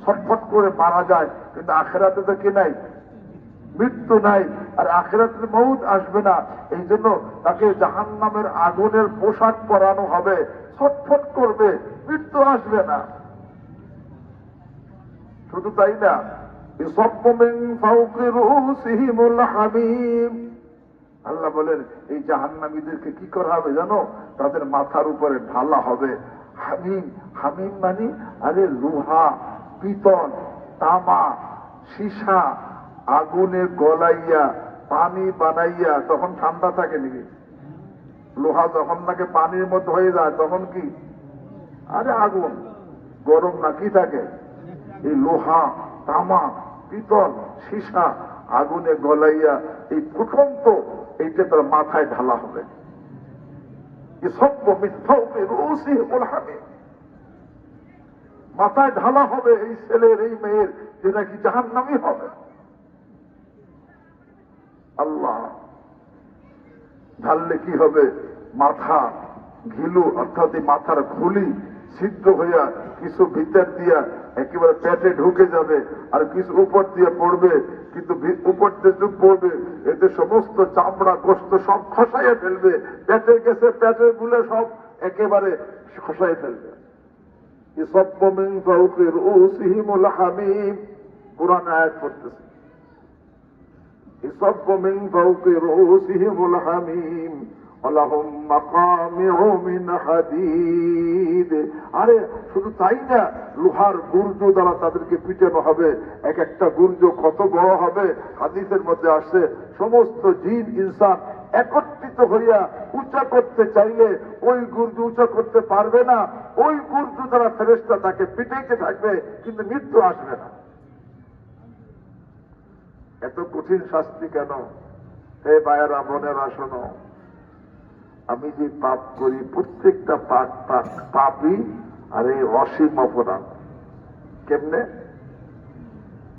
ছটফট করে মারা যায়, কিন্তু আখেরাতে তো কি নাই? মৃত্যু নাই। আর আখেরাতে মউত আসবে না, এই জন্য তাকে জাহান্নামের আগুনের পোশাক পরানো হবে, ছটফট করবে, মৃত্যু আসবে না। শুধু তাই না, আল্লাহ বলেন এই জাহান্নামীদেরকে কি করা হবে জানো? তাদের মাথার উপরে ঢালা হবে হামিম। হামিম মানে আরে লোহা, পিতল, তামা, সীসা আগুনে গলাইয়া পানি বানাইয়া। তখন ঠান্ডা থাকে নাকি? লোহা যখন নাকি পানির মধ্যে হয়ে যায় তখন কি? আরে আগুন গরম না, কি থাকে? এই লোহা, তামা, পিতল, সীসা আগুনে গলাইয়া এই ফুটন্ত এইটা তার মাথায় ঢালা হবে। মাথায় ঢালা হবে এই ছেলের, এই মেয়ের, যে নাকি জাহান্নামী হবে। আল্লাহ ঢাললে কি হবে? মাথা ঘিলু অর্থাৎ এই মাথার খুলি ছিদ্র হইয়া কিছু ভিতর দিয়া একেবারে পেটে ঢুকে যাবে, আর কিছু উপর দিয়ে পড়বে। কিন্তু উপর দিয়ে পড়বে, এতে সমস্ত চামড়া গোস্ত সব খসাইয়া ফেলবে। পেটে গেছে, পেটে গুলে সব একেবারে খসাই ফেলবে। পুরান আয়াত পড়তেছে, يصب من فوق رؤوسهم الحميم ولهم مقامع من حديد। আরে শুধু তাই না, লোহার গুর্জ দ্বারা তাদেরকে পিটানো হবে। এক একটা গুর্জ কত বড় হবে? হাদিসের মধ্যে আসছে সমস্ত জিন ইনসান একত্রিত হইয়া উঁচা করতে চাইলে ওই গুর্জ উঁচা করতে পারবে না। ওই গুর্জ দ্বারা ফেরেশতা তাকে পিটাইতে থাকবে, কিন্তু মৃত্যু আসবে না। এত কঠিন শাস্তি কেন? হে ভাইয়েরা, বোনেরা, শোনো, আমি যে পাপ করি প্রত্যেকটা পাপই আর এই অসীম অপরাধ। কেমনে?